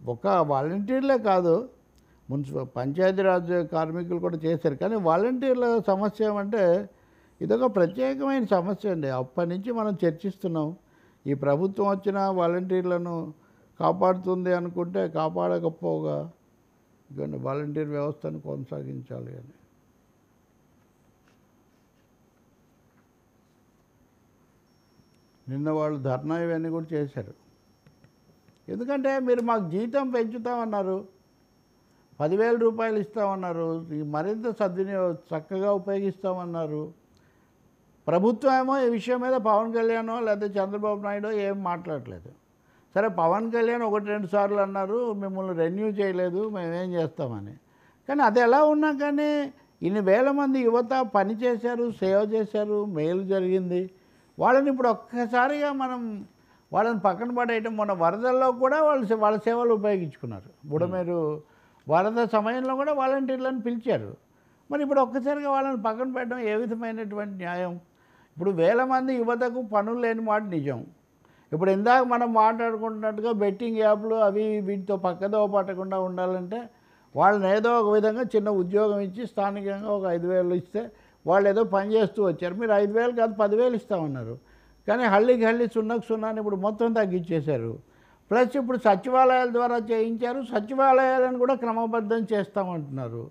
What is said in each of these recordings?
ఒక వాలంటీర్లే కాదు, పంచాయతీరాజ్ కార్మికులు కూడా చేశారు. కానీ వాలంటీర్ల సమస్య ఏమంటే ఇదొక ప్రత్యేకమైన సమస్య అండి. అప్పటి నుంచి మనం చర్చిస్తున్నాం. ఈ ప్రభుత్వం వచ్చిన వాలంటీర్లను కాపాడుతుంది అనుకుంటే కాపాడకపోగా ఇదిగోండి వాలంటీర్ వ్యవస్థను కొనసాగించాలి అని. నిన్న వాళ్ళు ధర్నా ఇవన్నీ కూడా చేశారు. ఎందుకంటే మీరు మాకు జీతం పెంచుతామన్నారు, 10,000 రూపాయలు ఇస్తామన్నారు, మరింత చక్కగా ఉపయోగిస్తామన్నారు. ప్రభుత్వం ఏమో ఈ విషయం మీద పవన్ కళ్యాణ్ లేదా చంద్రబాబు నాయుడు ఏం మాట్లాడలేదు. సరే, పవన్ కళ్యాణ్ 1-2 సార్లు అన్నారు మిమ్మల్ని రెన్యూ చేయలేదు, మేమేం చేస్తామని. కానీ అది ఎలా ఉన్నా కానీ ఇన్ని వేల మంది యువత పని చేశారు, సేవ చేశారు, మేలు జరిగింది. వాళ్ళని ఇప్పుడు ఒక్కసారిగా మనం వాళ్ళని పక్కన పడేయటం. మొన్న వరదల్లో కూడా వాళ్ళ సేవలు ఉపయోగించుకున్నారు. బుడమేరు వరద సమయంలో కూడా వాలంటీర్లను పిలిచారు. మరి ఇప్పుడు ఒక్కసారిగా వాళ్ళని పక్కన పెట్టడం ఏ విధమైనటువంటి న్యాయం? ఇప్పుడు వేల మంది యువతకు పనులు లేని మాట నిజం. ఇప్పుడు ఇందాక మనం మాట్లాడుకుంటున్నట్టుగా బెట్టింగ్ యాప్లు అవి వీటితో పక్కదో పట్టకుండా ఉండాలంటే వాళ్ళని ఏదో ఒక విధంగా చిన్న ఉద్యోగం ఇచ్చి స్థానికంగా ఒక 5,000 ఇస్తే వాళ్ళు ఏదో పని చేస్తూ వచ్చారు. మీరు 5,000 కాదు 10,000 ఇస్తామన్నారు. కానీ హళ్ళీ సున్నకు సున్నాని ఇప్పుడు మొత్తం తగ్గించేశారు. ప్లస్ ఇప్పుడు సచివాలయాల ద్వారా చేయించారు. సచివాలయాలను కూడా క్రమబద్ధం చేస్తామంటున్నారు.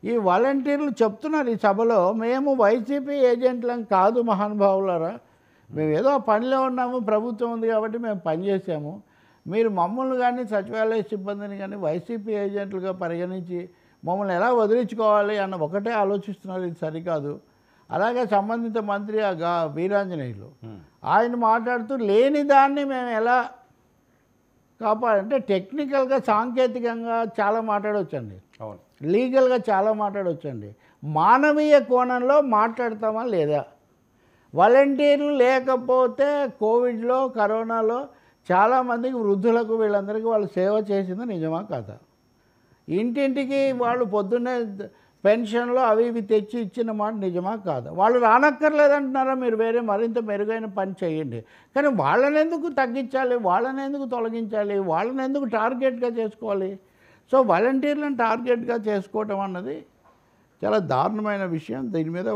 ఈ వాలంటీర్లు చెప్తున్నారు ఈ సభలో, మేము వైసీపీ ఏజెంట్లం కాదు మహానుభావులారా, మేము ఏదో పనిలో ఉన్నాము, ప్రభుత్వం ఉంది కాబట్టి మేము పనిచేసాము. మీరు మమ్మల్ని కానీ సచివాలయ సిబ్బందిని కానీ వైసీపీ ఏజెంట్లుగా పరిగణించి మమ్మల్ని ఎలా వదిలించుకోవాలి అన్న ఒకటే ఆలోచిస్తున్నారు. ఇది సరికాదు. అలాగే సంబంధిత మంత్రి వీరాంజనేయులు ఆయన మాట్లాడుతూ లేని దాన్ని మేము ఎలా కాపాడంటే టెక్నికల్గా సాంకేతికంగా చాలా మాట్లాడవచ్చండి, లీగల్గా చాలా మాట్లాడవచ్చండి. మానవీయ కోణంలో మాట్లాడతామా లేదా? వాలంటీర్లు లేకపోతే కోవిడ్లో కరోనాలో చాలామందికి వృద్ధులకు వీళ్ళందరికీ వాళ్ళు సేవ చేసింది నిజమా కాదా? ఇంటింటికి వాళ్ళు పొద్దున్నే పెన్షన్లు అవి ఇవి తెచ్చి ఇచ్చిన మాట నిజమా కాదా? వాళ్ళు రానక్కర్లేదంటున్నారా? మీరు వేరే మరింత మెరుగైన పని చేయండి. కానీ వాళ్ళని ఎందుకు తగ్గించాలి, వాళ్ళని ఎందుకు తొలగించాలి, వాళ్ళని ఎందుకు టార్గెట్గా చేసుకోవాలి? సో వాలంటీర్లను టార్గెట్గా చేసుకోవటం అన్నది చాలా దారుణమైన విషయం. దీని మీద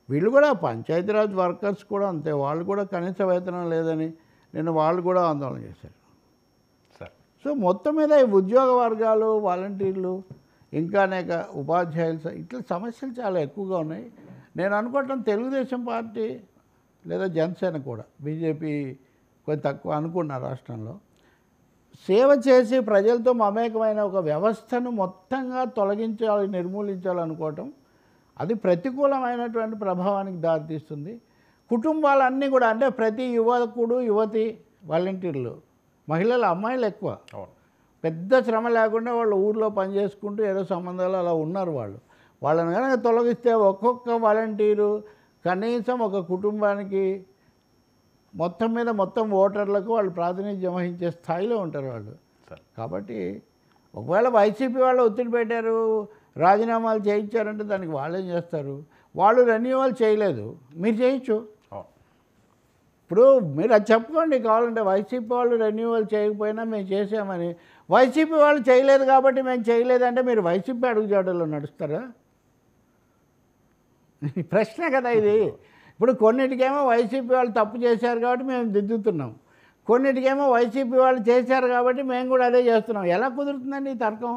వీళ్ళు కూడా పంచాయతీరాజ్ వర్కర్స్ కూడా అంతే, వాళ్ళు కూడా కనీస వేతనం లేదని నిన్న వాళ్ళు కూడా ఆందోళన చేశారు. సో మొత్తం మీద ఈ ఉద్యోగ వర్గాలు, వాలంటీర్లు, ఇంకా అనేక ఉపాధ్యాయులు ఇట్లా సమస్యలు చాలా ఎక్కువగా ఉన్నాయి. నేను అనుకోవటం తెలుగుదేశం పార్టీ లేదా జనసేన కూడా, బీజేపీ కొంచెం తక్కువ అనుకున్న రాష్ట్రంలో సేవ చేసి ప్రజలతో మమేకమైన ఒక వ్యవస్థను మొత్తంగా తొలగించాలి, నిర్మూలించాలనుకోవటం అది ప్రతికూలమైనటువంటి ప్రభావానికి దారితీస్తుంది. కుటుంబాలన్నీ కూడా, అంటే ప్రతి యువకుడు యువతి వాలంటీర్లు, మహిళలు అమ్మాయిలు ఎక్కువ, పెద్ద శ్రమ లేకుండా వాళ్ళు ఊర్లో పని చేసుకుంటూ ఏదో సంబంధాలు అలా ఉన్నారు. వాళ్ళని కనుక తొలగిస్తే ఒక్కొక్క వాలంటీరు కనీసం ఒక కుటుంబానికి మొత్తం ఓటర్లకు వాళ్ళు ప్రాతినిధ్యం వహించే స్థాయిలో ఉంటారు వాళ్ళు. కాబట్టి ఒకవేళ వైసీపీ వాళ్ళు ఒత్తిడి పెట్టారు, రాజీనామాలు చేయించారంటే దానికి వాళ్ళేం చేస్తారు? వాళ్ళు రెన్యూవల్ చేయలేదు, మీరు చేయొచ్చు. ఇప్పుడు మీరు అది చెప్పుకోండి కావాలంటే, వైసీపీ వాళ్ళు రెన్యూవల్ చేయకపోయినా మేము చేసామని. వైసీపీ వాళ్ళు చేయలేదు కాబట్టి మేము చేయలేదంటే మీరు వైసీపీ అడుగుజాడల్లో నడుస్తారా? ప్రశ్న కదా ఇది. ఇప్పుడు కొన్నిటికేమో వైసీపీ వాళ్ళు తప్పు చేశారు కాబట్టి మేము దిద్దుతున్నాం, కొన్నిటికేమో వైసీపీ వాళ్ళు చేశారు కాబట్టి మేము కూడా అదే చేస్తున్నాం. ఎలా కుదురుతుందండి ఈ తర్కం?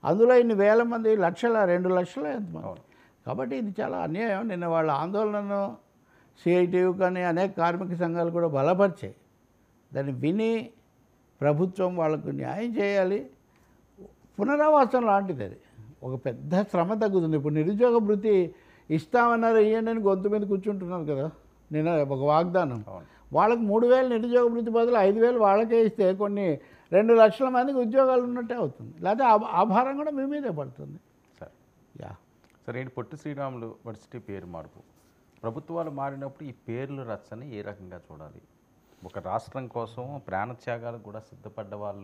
అందులో ఇన్ని వేల మంది, 2 లక్షల ఎంతమంది. కాబట్టి ఇది చాలా అన్యాయం. నిన్న వాళ్ళ ఆందోళనను సిఐటియు కానీ అనేక కార్మిక సంఘాలు కూడా బలపరిచాయి. దాన్ని విని ప్రభుత్వం వాళ్ళకు న్యాయం చేయాలి. పునరావాసం లాంటిది అది. ఒక పెద్ద శ్రమ తగ్గుతుంది. ఇప్పుడు నిరుద్యోగ భృతి ఇస్తామన్నారు, ఇవ్వండి అని గొంతు మీద కూర్చుంటున్నారు కదా. నేను ఒక వాగ్దానం, వాళ్ళకి 3,000 నిరుద్యోగ భృతి బదులు 5,000 వాళ్ళకే ఇస్తే కొన్ని 2 లక్షల మందికి ఉద్యోగాలు ఉన్నట్టే అవుతుంది. లేకపోతే ఆ భారం కూడా మీ మీదే పడుతుంది. సరే, ఏంటి పొట్టి శ్రీరాములు వర్సిటీ పేరు మార్పు, ప్రభుత్వాలు మారినప్పుడు ఈ పేర్లు రచ్చని ఏ రకంగా చూడాలి? ఒక రాష్ట్రం కోసం ప్రాణత్యాగాలకు కూడా సిద్ధపడ్డ వాళ్ళు